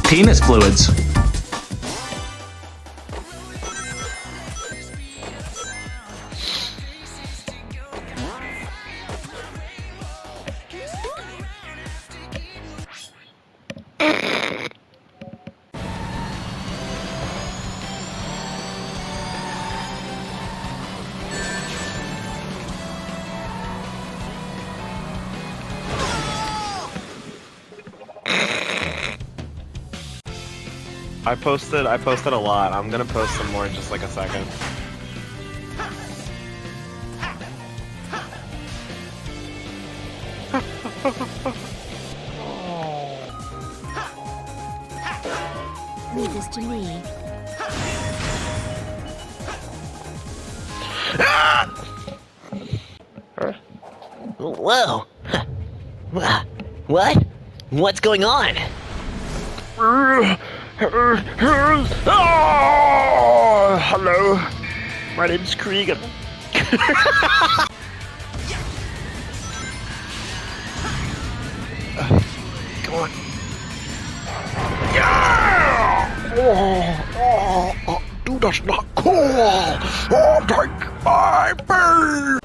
penis fluids. I posted a lot. I'm gonna post some more in just like a second. Leave this to me. Whoa! What? What's going on? Hello, my name's Krieger. Come on. Yeah! Dude, that's not cool. Oh, take my baby.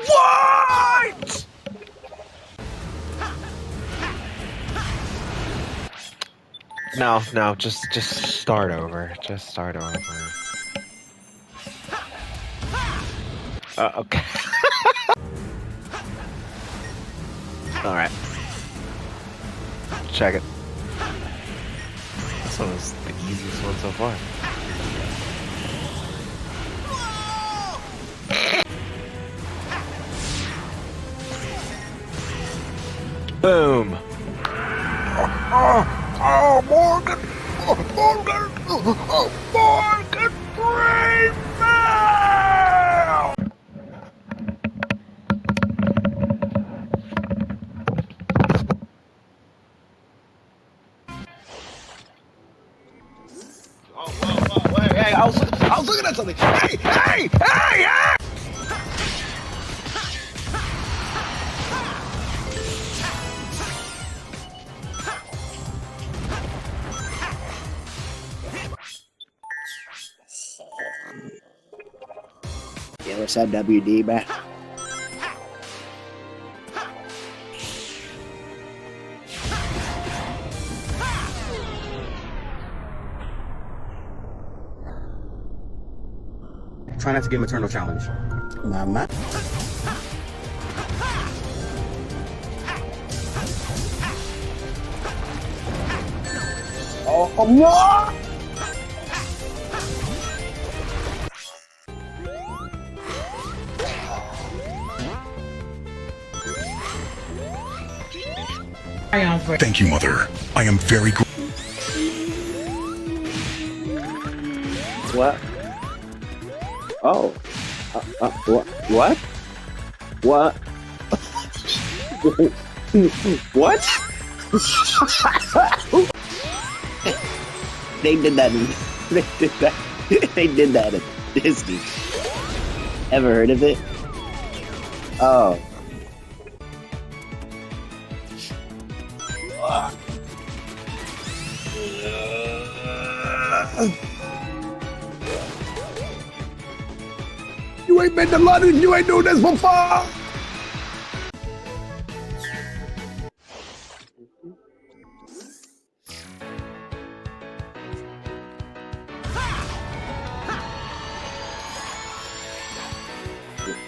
What? No, just start over. Just start over. Okay. All right. Check it. This one was the easiest one so far. Boom. Oh, Morgan! Morgan! Morgan Freeman! Whoa, hey, I was looking at something. Hey! Yeah, what's up, WD, bruh? Try not to get maternal challenge. Mama. Oh, no! Thank you, Mother. I am very grateful. What? Oh. What? What? What? They did that at Disney. Ever heard of it? Oh. You ain't been to London, you ain't doing this before!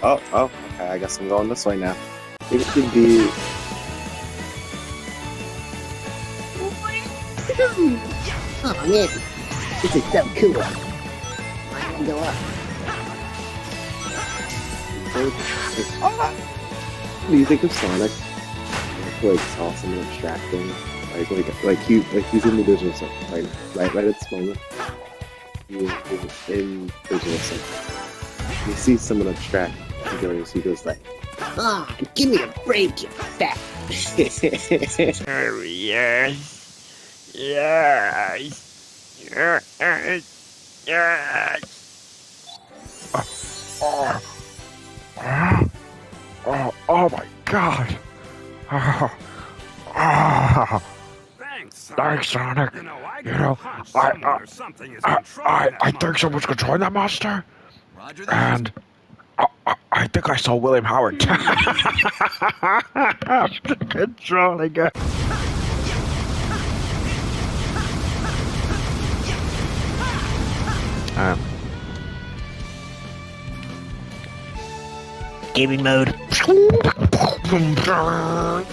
Oh, okay, I guess I'm going this way now. It should be... Oh man, this is so cool. I can go up. What do you think of Sonic? I feel like it's awesome and abstracting. He's in the visual stuff right at this moment. He's in visual stuff. You see someone abstract, he goes like, Ah, give me a break, you fat. Yes. Yeah. Oh my God. Thanks, Sonic. You know, I think someone's controlling that monster. Roger that. And I think I saw William Howard controlling it. Gaming mode.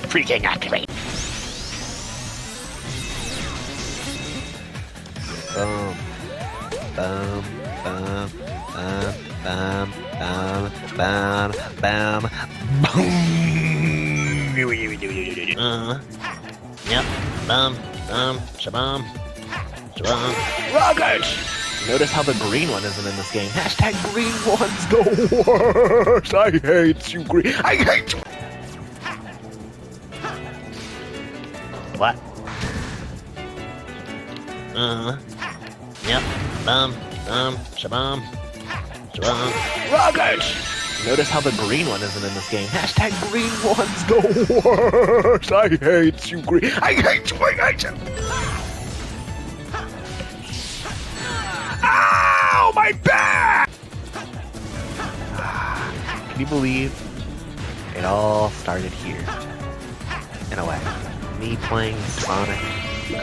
Freaking activate. Boom. Boom. Boom. Bam. Bam. Bam. Bam. Boom. Yep. Bam. Bam. Shabam. Shabam. Rocket! Notice how the green one isn't in this game. Hashtag green one's the worst. I hate you, green. I hate you. What? Yep. Shabam. Shabam. Rocket! Notice how the green one isn't in this game. Hashtag green one's the worst. I hate you, green. I hate you. I hate you. Ow! My back! Can you believe it all started here? In a way. Me playing Sonic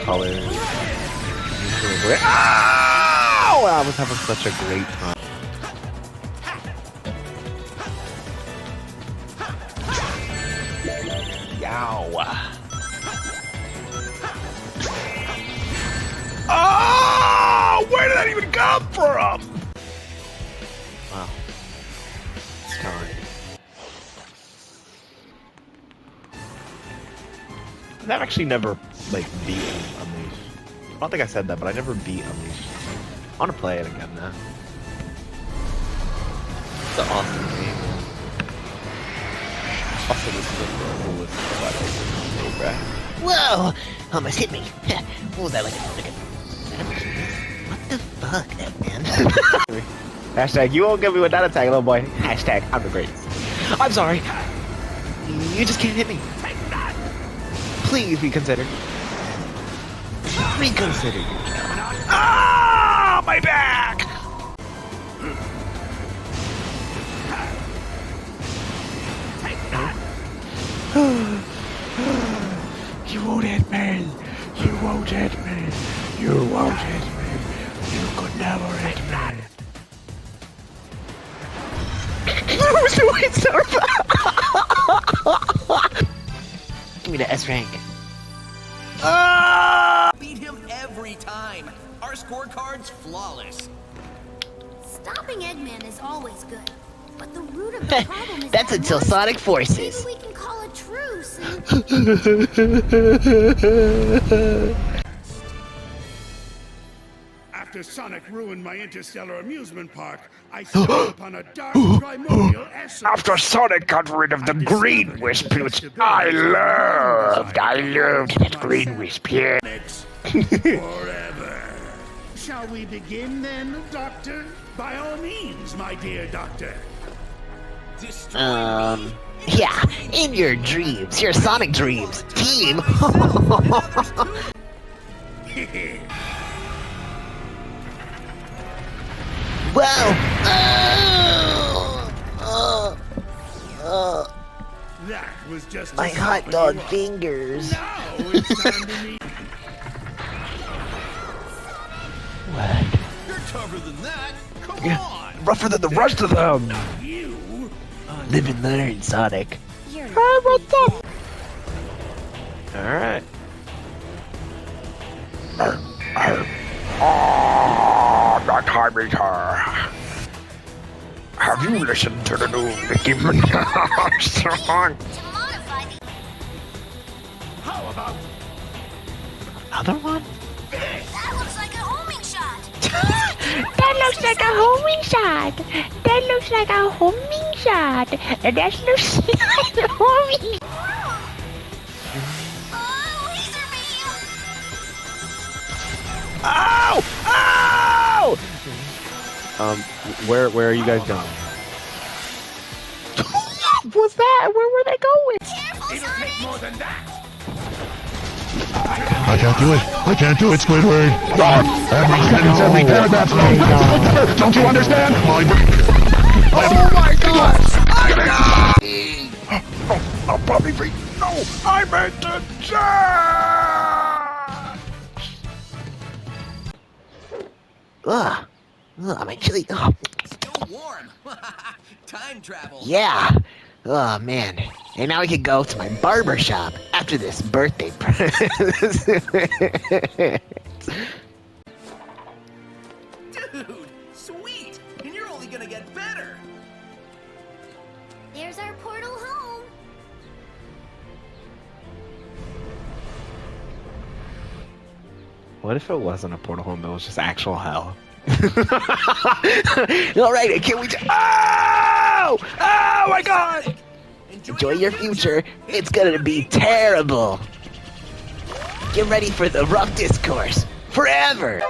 Colors. Ow! I was having such a great time. Yow! Oh! Where did that even come from? Wow. It's time. I've actually never, like, beat Unleashed. I don't think I said that, but I never beat Unleashed. I want to play it again now. It's an awesome game. Also, this is the coolest battle. Whoa! Almost hit me. What was that like? What the fuck, that man? Hashtag, you won't get me with that attack, little boy. Hashtag, I'm the greatest. I'm sorry. You just can't hit me. Please reconsider. Reconsider. Ah, my back! You won't hit me. You won't hit me. You won't hit me. You could never hit me. Give me the S rank. Beat him every time. Our scorecard's flawless. Stopping Eggman is always good, but the root of the problem is That's that until monster. Sonic forces. Maybe we can call a truce and... After Sonic ruined my interstellar amusement park, I stumbled upon a dark primordial essence. After Sonic got rid of the green wisp, which I loved that green wisp, yeah. Forever. Shall we begin then, Doctor? By all means, my dear Doctor. Yeah, in your dreams, your Sonic dreams, team. Wow! That was just My a hot softening dog up. fingers. Now it's time to meet. What? You're tougher than that. Come on. Rougher than the rest of them. You. Live and learn, Sonic. You're Alright. Oh, the time is her. Have you listened to the new Mickey Minaj song? to modify the... How about Another one? That looks like a homing shot. That looks like a homing shot. That looks like a homing shot. That looks like a homing. Oh, laser beam! Ow! Ow! Where are you guys going? What's that? Where were they going? It'll take more than that. I can't do it. I can't do it, Squidward. Every sentence, every paragraph. Don't you understand? Oh my God! Oh, Bobby Free. No, I meant to die. Ugh, I'm actually. Oh, Still warm. Time travel. yeah. Oh man. And now we can go to my barber shop after this birthday present. Dude, sweet. And you're only gonna get better. There's our portal home. What if it wasn't a portal home? It was just actual hell. All right, I can't wait to. Oh! Oh my God! Enjoy your future. It's gonna be terrible. Get ready for the rough discourse. Forever.